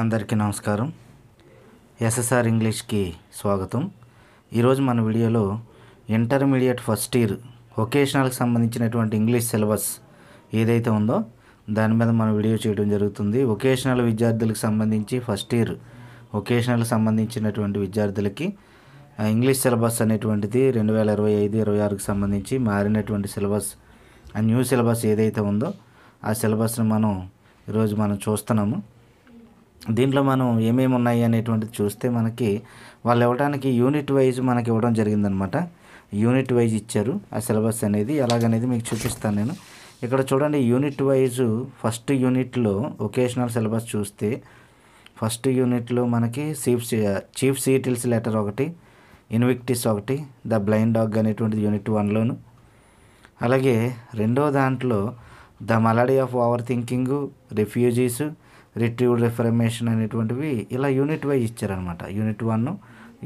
అందరికీ నమస్కారం. ఎస్ఎస్ఆర్ ఇంగ్లీష్కి స్వాగతం. ఈరోజు మన వీడియోలో ఇంటర్మీడియట్ ఫస్ట్ ఇయర్ వొకేషనల్కి సంబంధించినటువంటి ఇంగ్లీష్ సిలబస్ ఏదైతే ఉందో దాని మీద మన వీడియో చేయడం జరుగుతుంది. వొకేషనల్ విద్యార్థులకు సంబంధించి ఫస్ట్ ఇయర్ వొకేషనల్కి సంబంధించినటువంటి విద్యార్థులకి ఇంగ్లీష్ సిలబస్ అనేటువంటిది 2025-26కి సంబంధించి మారినటువంటి సిలబస్, ఆ న్యూ సిలబస్ ఏదైతే ఉందో ఆ సిలబస్ని ఈరోజు మనం చూస్తున్నాము. దీంట్లో మనం ఏమేమి ఉన్నాయి అనేటువంటిది చూస్తే మనకి వాళ్ళు ఇవ్వడానికి యూనిట్ వైజ్ మనకి ఇవ్వడం జరిగిందనమాట. యూనిట్ వైజ్ ఇచ్చారు. ఆ సిలబస్ అనేది ఎలాగనేది మీకు చూపిస్తాను నేను. ఇక్కడ చూడండి, యూనిట్ వైజ్ ఫస్ట్ యూనిట్లో వొకేషనల్ సిలబస్ చూస్తే ఫస్ట్ యూనిట్లో మనకి చీఫ్ సీటిల్స్ లెటర్ ఒకటి, ఇన్విక్టిస్ ఒకటి, ద బ్లైండ్ డాగ్ అనేటువంటిది యూనిట్ 1లోను. అలాగే రెండో దాంట్లో the malady of over thinking, refugees, retrieved reformation అనేటువంటివి ఇలా యూనిట్ వైజ్ ఇచ్చారనమాట. యూనిట్ 1,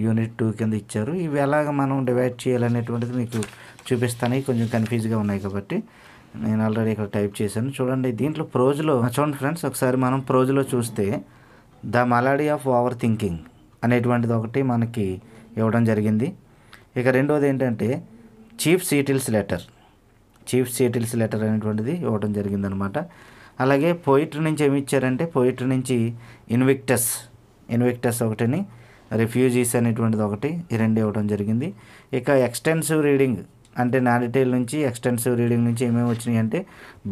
యూనిట్ 2 కింద ఇచ్చారు. ఇవి ఎలాగ మనం డివైడ్ చేయాలనేటువంటిది మీకు చూపిస్తాను. కొంచెం కన్ఫ్యూజ్గా ఉన్నాయి కాబట్టి నేను ఆల్రెడీ ఇక్కడ టైప్ చేశాను. చూడండి, దీంట్లో ప్రోజ్లో చూడండి ఫ్రెండ్స్, ఒకసారి మనం ప్రోజ్లో చూస్తే the malady of over thinking అనేటువంటిది ఒకటి మనకి ఇవ్వడం జరిగింది. ఇక రెండోది ఏంటంటే చీఫ్ సీటిల్స్ లెటర్ అనేటువంటిది ఇవ్వడం జరిగిందనమాట. అలాగే పోయిట్రీ నుంచి ఏమి ఇచ్చారంటే పోయిట్రీ నుంచి ఇన్విక్టస్ ఒకటిని, రిఫ్యూజీస్ అనేటువంటిది ఒకటి, ఈ రెండు ఇవ్వడం జరిగింది. ఇక ఎక్స్టెన్సివ్ రీడింగ్ అంటే నాడిటైల్ నుంచి ఎక్స్టెన్సివ్ రీడింగ్ నుంచి ఏమేమి వచ్చినాయి అంటే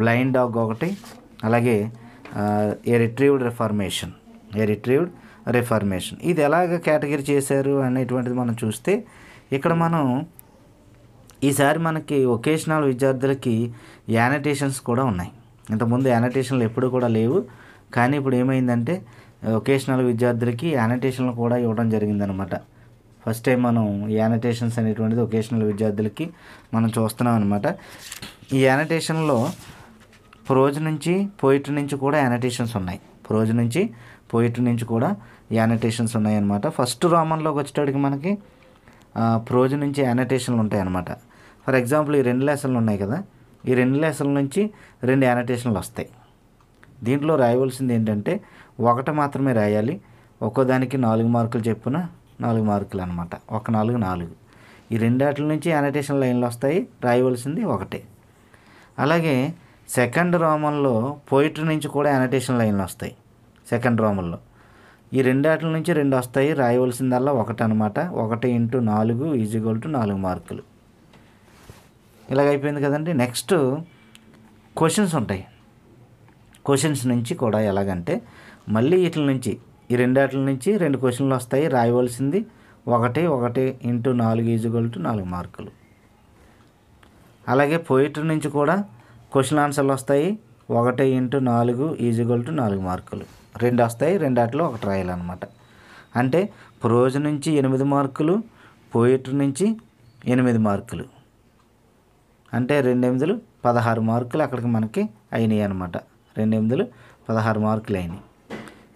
బ్లైండ్ డాగ్ ఒకటి, అలాగే ఏ రిట్రీవ్డ్ రిఫర్మేషన్. ఇది ఎలాగ కేటగిరీ చేశారు అనేటువంటిది మనం చూస్తే ఇక్కడ మనం ఈసారి మనకి వొకేషనల్ విద్యార్థులకి యానటేషన్స్ కూడా ఉన్నాయి. ఇంతకుముందు యానటేషన్లు ఎప్పుడు కూడా లేవు, కానీ ఇప్పుడు ఏమైందంటే వొకేషనల్ విద్యార్థులకి యానటేషన్లు కూడా ఇవ్వడం జరిగిందనమాట. ఫస్ట్ టైం మనం యానటేషన్స్ అనేటువంటిది వొకేషనల్ విద్యార్థులకి మనం చూస్తున్నాం అనమాట. ఈ యానటేషన్లో ప్రోజ్ నుంచి పోయిట్రీ నుంచి కూడా యానటేషన్స్ ఉన్నాయన్నమాట. ఫస్ట్ రోమన్లోకి వచ్చేటప్పటికి మనకి ప్రోజ్ నుంచి యానటేషన్లు ఉంటాయన్నమాట. ఫర్ ఎగ్జాంపుల్ ఈ 2 లెసన్లు ఉన్నాయి కదా, ఈ 2 లెసన్ల నుంచి 2 యానటేషన్లు వస్తాయి. దీంట్లో రాయవలసింది ఏంటంటే ఒకటి మాత్రమే రాయాలి. ఒక్కోదానికి 4 మార్కులు చెప్పున 4 మార్కులు అనమాట. 1 4 4. ఈ 2 వాటి నుంచి యానటేషన్ లైన్లు వస్తాయి, రాయవలసింది ఒకటే. అలాగే సెకండ్ రోమన్లో పోయిట్రీ నుంచి కూడా యానటేషన్ లైన్లు వస్తాయి. సెకండ్ రోమన్లో ఈ 2 వాటి నుంచి 2 వస్తాయి, రాయవలసిందల్లా ఒకటి అనమాట. 1 × 4 = 4 మార్కులు. ఇలాగైపోయింది కదండి. నెక్స్ట్ క్వశ్చన్స్ ఉంటాయి. క్వశ్చన్స్ నుంచి కూడా ఎలాగంటే మళ్ళీ వీటి నుంచి ఈ 2 వాటి నుంచి 2 క్వశ్చన్లు వస్తాయి, రాయవలసింది 1 × 4 = 4 మార్కులు. అలాగే పోయిట్రీ నుంచి కూడా క్వశ్చన్ ఆన్సర్లు వస్తాయి, 1 × 4 = 4 మార్కులు. 2 వస్తాయి, 2 వాటిలో 1 రాయాలన్నమాట. అంటే ప్రోజ్ నుంచి 8 మార్కులు, పోయిట్రీ నుంచి 8 మార్కులు, అంటే 2 8 16 మార్కులు అక్కడికి మనకి అయినాయి అనమాట. 2 8 16 మార్కులు అయినాయి.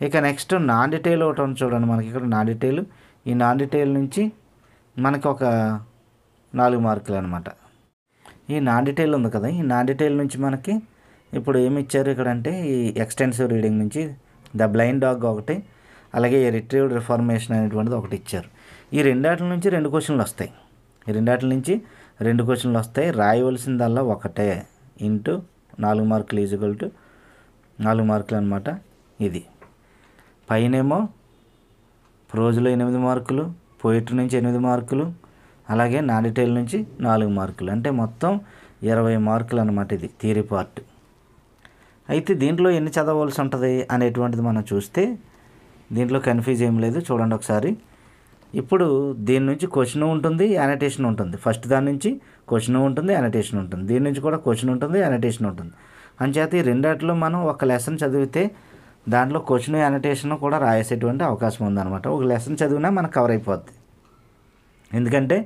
ఇక నెక్స్ట్ నాన్ డీటెయిల్ ఒకటి ఉంది చూడండి మనకి ఇక్కడ నాన్ డీటెయిల్. ఈ నాన్ డీటెయిల్ నుంచి మనకి ఒక 4 మార్కులు అనమాట. ఈ నాన్ డీటెయిల్ ఉంది కదా, ఈ నాన్ డీటెయిల్ నుంచి మనకి ఇప్పుడు ఏమి ఇచ్చారు ఇక్కడ అంటే ఈ ఎక్స్టెన్సివ్ రీడింగ్ నుంచి ద బ్లైండ్ డాగ్ ఒకటి, అలాగే రిట్రీవ్డ్ రిఫర్మేషన్ అనేటువంటిది ఒకటి ఇచ్చారు. ఈ 2 వాటి నుంచి 2 క్వశ్చన్లు వస్తాయి. ఈ 2 వాటి నుంచి 2 క్వశ్చన్లు వస్తాయి, రాయవలసిందల్లా 1 × 4 మార్కులు = 4 మార్కులు అనమాట. ఇది పైనేమో ప్రోజ్లో 8 మార్కులు, పోయిట్రీ నుంచి 8 మార్కులు, అలాగే నాన్ డీటెయిల్ నుంచి 4 మార్కులు, అంటే మొత్తం 20 మార్కులు అనమాట. ఇది థియరీ పార్ట్. అయితే దీంట్లో ఎన్ని చదవలసి ఉంటుంది అనేటువంటిది మనం చూస్తే దీంట్లో కన్ఫ్యూజ్ ఏం లేదు. చూడండి ఒకసారి. ఇప్పుడు దీని నుంచి క్వశ్చన్ ఉంటుంది, యానటేషన్ ఉంటుంది. ఫస్ట్ దాని నుంచి క్వశ్చన్ ఉంటుంది, యానటేషన్ ఉంటుంది. దీని నుంచి కూడా క్వశ్చన్ ఉంటుంది, యానటేషన్ ఉంటుంది. అంచేత ఈ 2 వాటిలో మనం ఒక లెసన్ చదివితే దాంట్లో క్వశ్చన్ యానటేషన్ కూడా రాసేటువంటి అవకాశం ఉందన్నమాట. ఒక లెసన్ చదివినా మనకు కవర్ అయిపోద్ది. ఎందుకంటే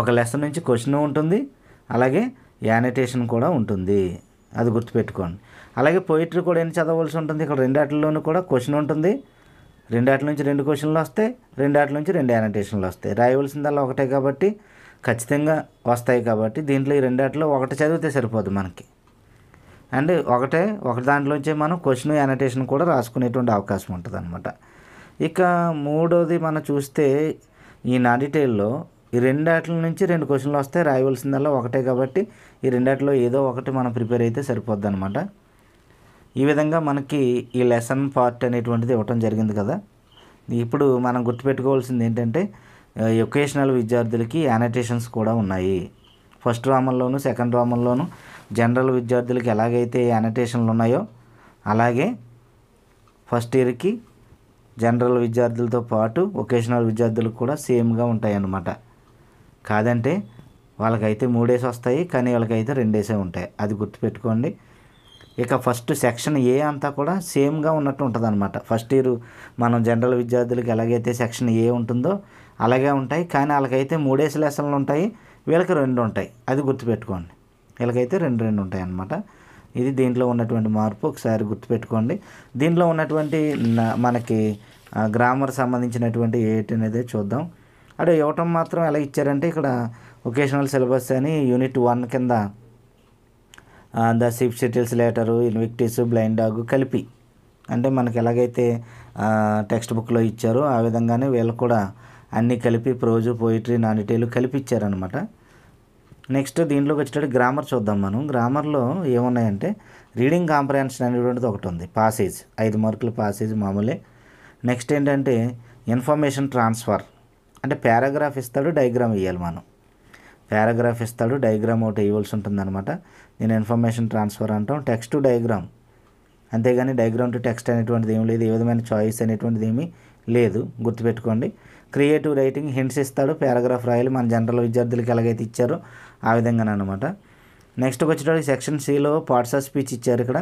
ఒక లెసన్ నుంచి క్వశ్చన్ ఉంటుంది, అలాగే యానటేషన్ కూడా ఉంటుంది. అది గుర్తుపెట్టుకోండి. అలాగే పోయిట్రీ కూడా ఎన్ని చదవలసి ఉంటుంది, ఇక్కడ 2 వాటిల్లోనూ కూడా క్వశ్చన్ ఉంటుంది, 2 వాటి నుంచి 2 క్వశ్చన్లు వస్తాయి, 2 వాటి నుంచి 2 యానటేషన్లు వస్తాయి. రాయవలసిందల్లా ఒకటే కాబట్టి ఖచ్చితంగా వస్తాయి. కాబట్టి దీంట్లో ఈ 2 వాటిలో 1 చదివితే సరిపోదు మనకి. అండ్ ఒక దాంట్లోంచే మనం క్వశ్చన్ యానటేషన్ కూడా రాసుకునేటువంటి అవకాశం ఉంటుంది అనమాట. ఇక మూడోది మనం చూస్తే ఈ నాడిటైల్లో ఈ రెండాట్ల నుంచి 2 క్వశ్చన్లు వస్తాయి, రాయవలసిందల్లా ఒకటే కాబట్టి ఈ రెండాట్లో ఏదో ఒకటి మనం ప్రిపేర్ అయితే సరిపోద్ది అనమాట. ఈ విధంగా మనకి ఈ లెసన్ పార్ట్ అనేటువంటిది ఇవ్వటం జరిగింది కదా. ఇప్పుడు మనం గుర్తుపెట్టుకోవాల్సింది ఏంటంటే వొకేషనల్ విద్యార్థులకి యానటేషన్స్ కూడా ఉన్నాయి. ఫస్ట్ రామంలోను సెకండ్ రామంలోను జనరల్ విద్యార్థులకి ఎలాగైతే యానటేషన్లు ఉన్నాయో అలాగే ఫస్ట్ ఇయర్కి జనరల్ విద్యార్థులతో పాటు వొకేషనల్ విద్యార్థులకు కూడా సేమ్గా ఉంటాయి అన్నమాట. కాదంటే వాళ్ళకైతే 3 వస్తాయి, కానీ వాళ్ళకైతే 2 ఉంటాయి. అది గుర్తుపెట్టుకోండి. ఇక ఫస్ట్ సెక్షన్ ఏ అంతా కూడా సేమ్గా ఉన్నట్టు ఉంటుంది అనమాట. ఫస్ట్ ఇయర్ మనం జనరల్ విద్యార్థులకి ఎలాగైతే సెక్షన్ ఏ ఉంటుందో అలాగే ఉంటాయి, కానీ వాళ్ళకైతే 3 లెసన్లు ఉంటాయి, వీళ్ళకి 2 ఉంటాయి. అది గుర్తుపెట్టుకోండి. వీళ్ళకైతే 2 ఉంటాయి అన్నమాట. ఇది దీంట్లో ఉన్నటువంటి మార్పు ఒకసారి గుర్తుపెట్టుకోండి. దీంట్లో ఉన్నటువంటి మనకి గ్రామర్ సంబంధించినటువంటి ఏంటి అనేది చూద్దాం. అదే ఇవ్వటం మాత్రం ఎలా ఇచ్చారంటే ఇక్కడ వొకేషనల్ సిలబస్ అని యూనిట్ 1 కింద the chief Seattle's letter, Invictus, blind dog కలిపి, అంటే మనకి ఎలాగైతే టెక్స్ట్ బుక్లో ఇచ్చారో ఆ విధంగానే వీళ్ళు కూడా అన్నీ కలిపి ప్రోజు, పోయిటరీ, నానిటేలు కలిపి ఇచ్చారనమాట. నెక్స్ట్ దీంట్లోకి వచ్చేటప్పుడు గ్రామర్ చూద్దాం. మనం గ్రామర్లో ఏమున్నాయంటే రీడింగ్ కాంప్రహెన్షన్ అనేటువంటిది ఒకటి ఉంది. పాసేజ్ 5 మార్కుల పాసేజ్ మామూలే. నెక్స్ట్ ఏంటంటే ఇన్ఫర్మేషన్ ట్రాన్స్ఫర్, అంటే పారాగ్రాఫ్ ఇస్తాడు, డయాగ్రామ్ వేయాలి. మనం పారాగ్రాఫ్ ఇస్తాడు, డయాగ్రామ్ ఒకటి వేయవలసి ఉంటుందన్నమాట. దీని ఇన్ఫర్మేషన్ ట్రాన్స్ఫర్ అంటాం. టెక్స్ట్ టు డయాగ్రామ్, అంతేగాని డయాగ్రామ్ టు టెక్స్ట్ అనేటువంటిది ఏమి లేదు. ఏ విధమైన చాయిస్ అనేటువంటిది ఏమీ లేదు, గుర్తుపెట్టుకోండి. క్రియేటివ్ రైటింగ్ హింట్స్ ఇస్తాడు, పారాగ్రాఫ్ రాయాలి. మన జనరల్ విద్యార్థులకి ఎలాగైతే ఇచ్చారో ఆ విధంగానమాట. నెక్స్ట్ వచ్చేటప్పుడు సెక్షన్ సిలో పార్ట్స్ ఆఫ్ స్పీచ్ ఇచ్చారు. ఇక్కడ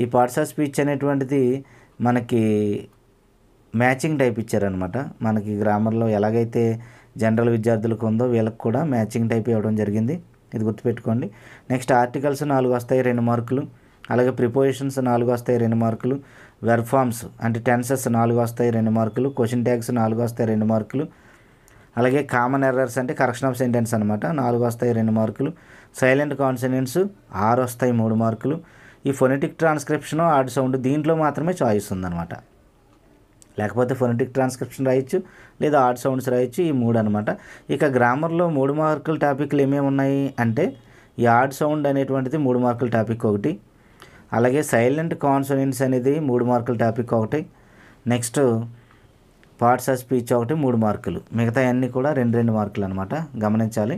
ఈ పార్ట్స్ ఆఫ్ స్పీచ్ అనేటువంటిది మనకి మ్యాచింగ్ టైప్ ఇచ్చారనమాట. మనకి గ్రామర్లో ఎలాగైతే జనరల్ విద్యార్థులకు ఉందో వీళ్ళకి కూడా మ్యాచింగ్ టైప్ ఇవ్వడం జరిగింది. ఇది గుర్తుపెట్టుకోండి. నెక్స్ట్ ఆర్టికల్స్ 4 వస్తాయి, 2 మార్కులు. అలాగే ప్రిపోజిషన్స్ 4 వస్తాయి, 2 మార్కులు. వెర్బ్ ఫార్మ్స్ అంటే టెన్సెస్ 4 వస్తాయి, 2 మార్కులు. క్వశ్చన్ ట్యాగ్స్ 4 వస్తాయి, 2 మార్కులు. అలాగే కామన్ ఎర్రర్స్ అంటే కరెక్షన్ ఆఫ్ సెంటెన్స్ అనమాట, 4 వస్తాయి, 2 మార్కులు. సైలెంట్ కాన్సనెంట్స్ 6 వస్తాయి, 3 మార్కులు. ఈ ఫొనెటిక్ ట్రాన్స్క్రిప్షన్, ఆడ్ సౌండ్ దీంట్లో మాత్రమే చాయిస్ ఉందన్నమాట. లేకపోతే ఫొనెటిక్ ట్రాన్స్క్రిప్షన్ రాయొచ్చు, లేదా ఆడ్ సౌండ్స్ రాయొచ్చు. ఈ 3 అనమాట. ఇక గ్రామర్లో 3 మార్కుల టాపిక్లు ఏమేమి ఉన్నాయి అంటే ఈ ఆడ్ సౌండ్ అనేటువంటిది 3 మార్కుల టాపిక్ ఒకటి. అలాగే సైలెంట్ కాన్సోనెంట్స్ అనేది 3 మార్కుల టాపిక్ ఒకటి. నెక్స్ట్ పార్ట్స్ ఆఫ్ స్పీచ్ ఒకటి 3 మార్కులు. మిగతా అన్నీ కూడా 2 మార్కులు అనమాట, గమనించాలి.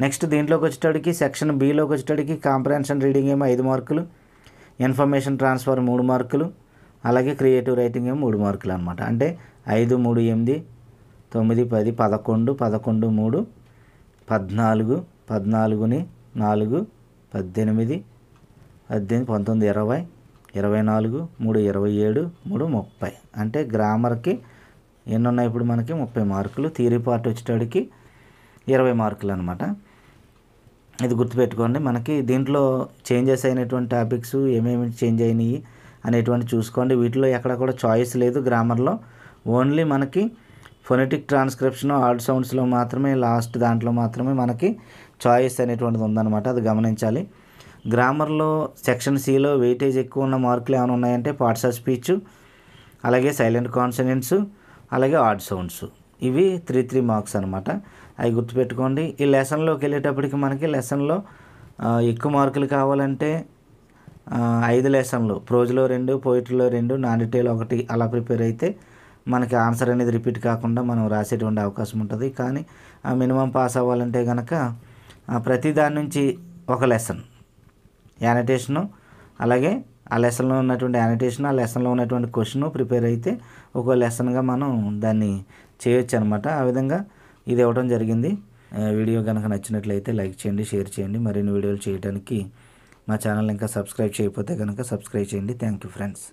నెక్స్ట్ దీంట్లోకి వచ్చేటడికి సెక్షన్ బిలోకి వచ్చేటడికి కాంప్రహెన్షన్ రీడింగ్ ఏమో 5 మార్కులు, ఇన్ఫర్మేషన్ ట్రాన్స్ఫర్ 3 మార్కులు, అలాగే క్రియేటివ్ రైటింగ్ ఏమో 3 మార్కులు అనమాట. అంటే 5, 3, 8, 9, 10, 11, 11, 3, 14, 14ని 4, 18, 18, 19, 20, 24, 3, 27, 3, 30. అంటే గ్రామర్కి ఎన్ని ఉన్నాయి ఇప్పుడు మనకి 30 మార్కులు. థియరీ పార్ట్ వచ్చేటడికి 20 మార్కులు అనమాట. ఇది గుర్తుపెట్టుకోండి. మనకి దీంట్లో చేంజెస్ అయినటువంటి టాపిక్స్ ఏమేమి చేంజ్ అయినాయి అనేటువంటి చూసుకోండి. వీటిలో ఎక్కడ కూడా చాయిస్ లేదు గ్రామర్లో. ఓన్లీ మనకి ఫొనెటిక్ ట్రాన్స్క్రిప్షన్, ఆడ్ సౌండ్స్లో మాత్రమే, లాస్ట్ దాంట్లో మాత్రమే మనకి చాయిస్ అనేటువంటిది ఉందన్నమాట. అది గమనించాలి. గ్రామర్లో సెక్షన్ సిలో వెయిటేజ్ ఎక్కువ ఉన్న మార్కులు ఏమైనా ఉన్నాయంటే పార్ట్స్ ఆఫ్ స్పీచ్, అలాగే సైలెంట్ కాన్సనెంట్స్, అలాగే ఆడ్ సౌండ్స్. ఇవి 3 మార్క్స్ అనమాట. అవి గుర్తుపెట్టుకోండి. ఈ లెసన్లోకి వెళ్ళేటప్పటికి మనకి లెసన్లో ఎక్కువ మార్కులు కావాలంటే 5 లెసన్లు, ప్రోజ్లో 2, పోయిటరీలో 2, నానిటేల్ 1 అలా ప్రిపేర్ అయితే మనకి ఆన్సర్ అనేది రిపీట్ కాకుండా మనం రాసేటువంటి అవకాశం ఉంటుంది. కానీ మినిమం పాస్ అవ్వాలంటే కనుక ప్రతి దాని నుంచి ఒక లెసన్ యానిటేషను, అలాగే ఆ లెసన్లో ఉన్నటువంటి యానిటేషన్, ఆ లెసన్లో ఉన్నటువంటి క్వశ్చన్ ప్రిపేర్ అయితే ఒక లెసన్గా మనం దాన్ని చేయొచ్చు అనమాట. ఆ విధంగా ఇది ఇవ్వడం జరిగింది. వీడియో కనుక నచ్చినట్లయితే లైక్ చేయండి, షేర్ చేయండి. మరిన్ని వీడియోలు చేయడానికి మా ఛానల్ ఇంకా సబ్స్క్రైబ్ చేయకపోతే కనుక సబ్స్క్రైబ్ చేయండి. Thank you friends.